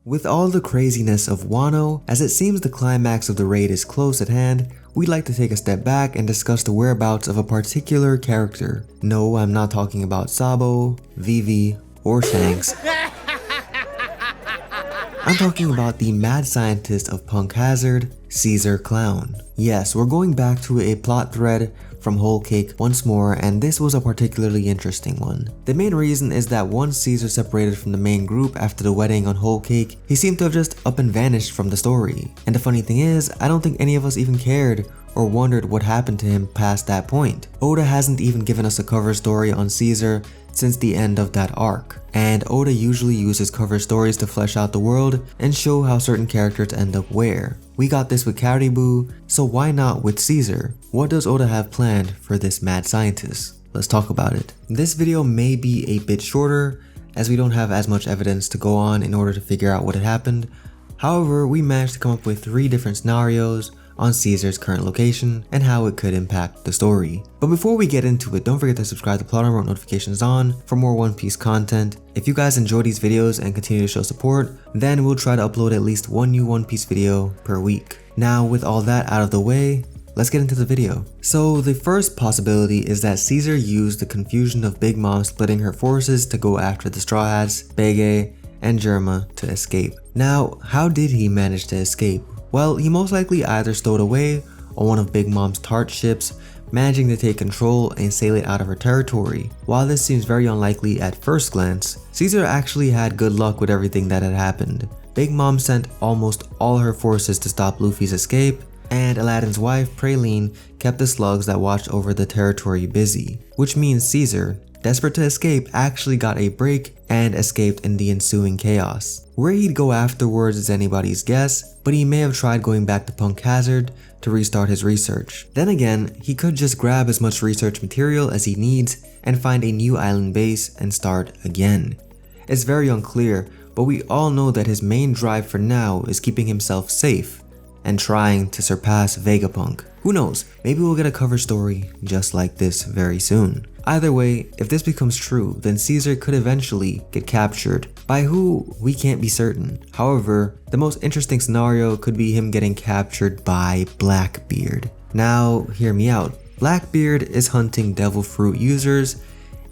With all the craziness of Wano, as it seems the climax of the raid is close at hand, we'd like to take a step back and discuss the whereabouts of a particular character. No, I'm not talking about Sabo, Vivi, or Shanks. I'm talking about the mad scientist of Punk Hazard, Caesar Clown. Yes, we're going back to a plot thread from Whole Cake once more, and this was a particularly interesting one. The main reason is that once Caesar separated from the main group after the wedding on Whole Cake, he seemed to have just up and vanished from the story. And the funny thing is, I don't think any of us even cared or wondered what happened to him past that point. Oda hasn't even given us a cover story on Caesar since the end of that arc, and Oda usually uses cover stories to flesh out the world and show how certain characters end up where. We got this with Caribou, so why not with Caesar? What does Oda have planned for this mad scientist? Let's talk about it. This video may be a bit shorter as we don't have as much evidence to go on in order to figure out what had happened. However, we managed to come up with 3 different scenarios on Caesar's current location and how it could impact the story. But before we get into it, don't forget to subscribe to Plot and Route notifications on for more One Piece content. If you guys enjoy these videos and continue to show support, then we'll try to upload at least one new One Piece video per week. Now, with all that out of the way, let's get into the video. So the first possibility is that Caesar used the confusion of Big Mom splitting her forces to go after the Straw Hats, Bege, and Germa to escape. Now, how did he manage to escape? Well, he most likely either stowed away on one of Big Mom's Tart ships, managing to take control and sail it out of her territory. While this seems very unlikely at first glance, Caesar actually had good luck with everything that had happened. Big Mom sent almost all her forces to stop Luffy's escape, and Aladdin's wife, Praline, kept the slugs that watched over the territory busy, which means Caesar, desperate to escape, actually got a break and escaped in the ensuing chaos. Where he'd go afterwards is anybody's guess, but he may have tried going back to Punk Hazard to restart his research. Then again, he could just grab as much research material as he needs and find a new island base and start again. It's very unclear, but we all know that his main drive for now is keeping himself safe and trying to surpass Vegapunk. Who knows, maybe we'll get a cover story just like this very soon. Either way, if this becomes true, then Caesar could eventually get captured. By who, we can't be certain. However, the most interesting scenario could be him getting captured by Blackbeard. Now, hear me out. Blackbeard is hunting devil fruit users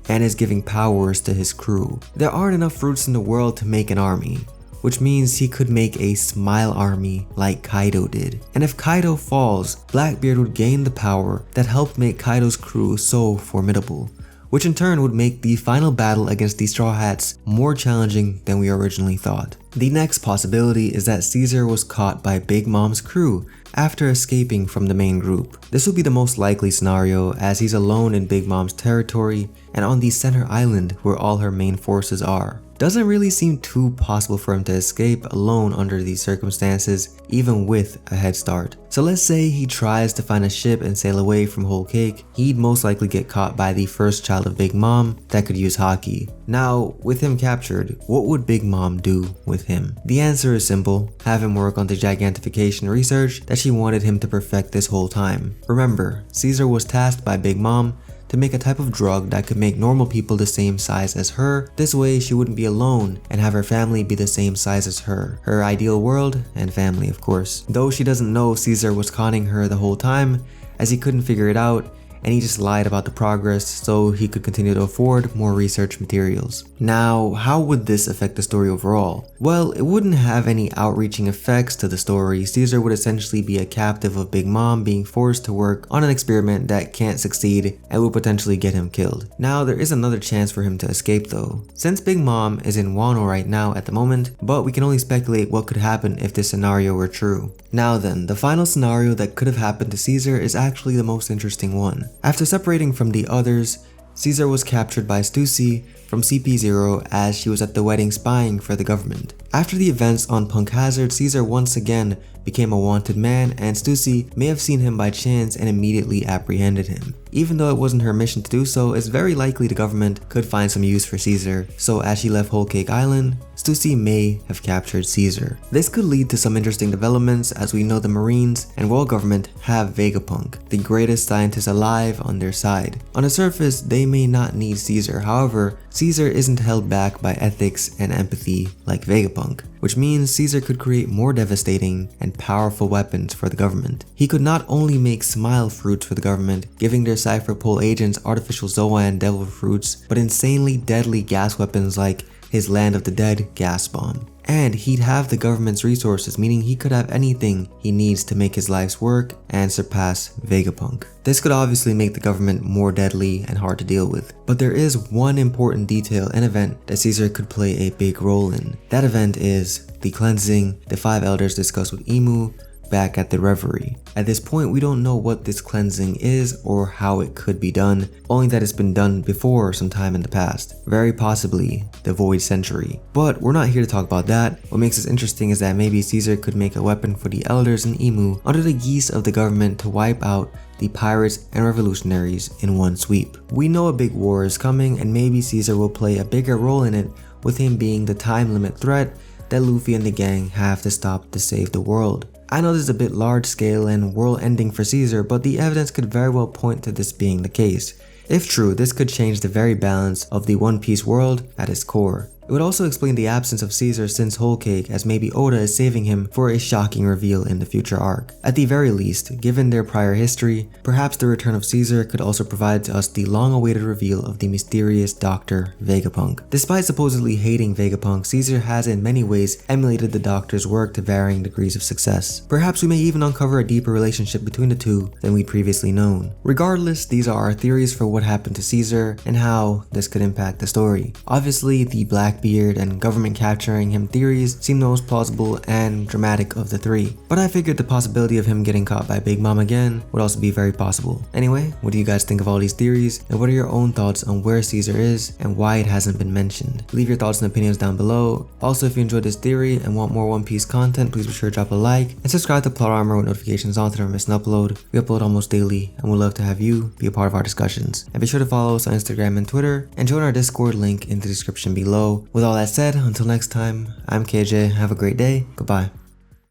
and is giving powers to his crew. There aren't enough fruits in the world to make an army, which means he could make a smile army like Kaido did. And if Kaido falls, Blackbeard would gain the power that helped make Kaido's crew so formidable, which in turn would make the final battle against the Straw Hats more challenging than we originally thought. The next possibility is that Caesar was caught by Big Mom's crew after escaping from the main group. This would be the most likely scenario as he's alone in Big Mom's territory and on the center island where all her main forces are. Doesn't really seem too possible for him to escape alone under these circumstances, even with a head start. So let's say he tries to find a ship and sail away from Whole Cake, he'd most likely get caught by the first child of Big Mom that could use Haki. Now, with him captured, what would Big Mom do with him? The answer is simple, have him work on the gigantification research that she wanted him to perfect this whole time. Remember, Caesar was tasked by Big Mom to make a type of drug that could make normal people the same size as her. This way she wouldn't be alone and have her family be the same size as her. Her ideal world and family, of course. Though she doesn't know Caesar was conning her the whole time, as he couldn't figure it out and he just lied about the progress so he could continue to afford more research materials. Now, how would this affect the story overall? Well, it wouldn't have any outreaching effects to the story. Caesar would essentially be a captive of Big Mom being forced to work on an experiment that can't succeed and will potentially get him killed. Now, there is another chance for him to escape though, since Big Mom is in Wano right now at the moment, but we can only speculate what could happen if this scenario were true. Now then, the final scenario that could have happened to Caesar is actually the most interesting one. After separating from the others, Caesar was captured by Stussy from CP0 as she was at the wedding spying for the government. After the events on Punk Hazard, Caesar once again became a wanted man, and Stussy may have seen him by chance and immediately apprehended him. Even though it wasn't her mission to do so, it's very likely the government could find some use for Caesar, so as she left Whole Cake Island, Stussy may have captured Caesar. This could lead to some interesting developments as we know the Marines and world government have Vegapunk, the greatest scientist alive, on their side. On the surface, they may not need Caesar, however, Caesar isn't held back by ethics and empathy like Vegapunk, which means Caesar could create more devastating and powerful weapons for the government. He could not only make smile fruits for the government, giving their Cypher Pole agents artificial Zoa and devil fruits, but insanely deadly gas weapons like his Land of the Dead gas bomb. And he'd have the government's resources, meaning he could have anything he needs to make his life's work and surpass Vegapunk. This could obviously make the government more deadly and hard to deal with. But there is one important detail and event that Caesar could play a big role in. That event is the cleansing the 5 elders discussed with Imu back at the Reverie. At this point, we don't know what this cleansing is or how it could be done, only that it's been done before sometime in the past, very possibly the Void Century. But we're not here to talk about that. What makes this interesting is that maybe Caesar could make a weapon for the elders and Imu under the guise of the government to wipe out the pirates and revolutionaries in one sweep. We know a big war is coming, and maybe Caesar will play a bigger role in it, with him being the time limit threat that Luffy and the gang have to stop to save the world. I know this is a bit large scale and world ending for Caesar, but the evidence could very well point to this being the case. If true, this could change the very balance of the One Piece world at its core. It would also explain the absence of Caesar since Whole Cake, as maybe Oda is saving him for a shocking reveal in the future arc. At the very least, given their prior history, perhaps the return of Caesar could also provide to us the long-awaited reveal of the mysterious Dr. Vegapunk. Despite supposedly hating Vegapunk, Caesar has in many ways emulated the Doctor's work to varying degrees of success. Perhaps we may even uncover a deeper relationship between the two than we'd previously known. Regardless, these are our theories for what happened to Caesar and how this could impact the story. Obviously, the Blackbeard and government capturing him theories seem the most plausible and dramatic of the three, but I figured the possibility of him getting caught by Big Mom again would also be very possible. Anyway, what do you guys think of all these theories, and what are your own thoughts on where Caesar is and why it hasn't been mentioned? Leave your thoughts and opinions down below. Also, if you enjoyed this theory and want more One Piece content, please be sure to drop a like and subscribe to Plot Armor with notifications on to never miss an upload. We upload almost daily and we'd love to have you be a part of our discussions. And be sure to follow us on Instagram and Twitter and join our Discord link in the description below. With all that said, until next time, I'm KJ. Have a great day. Goodbye.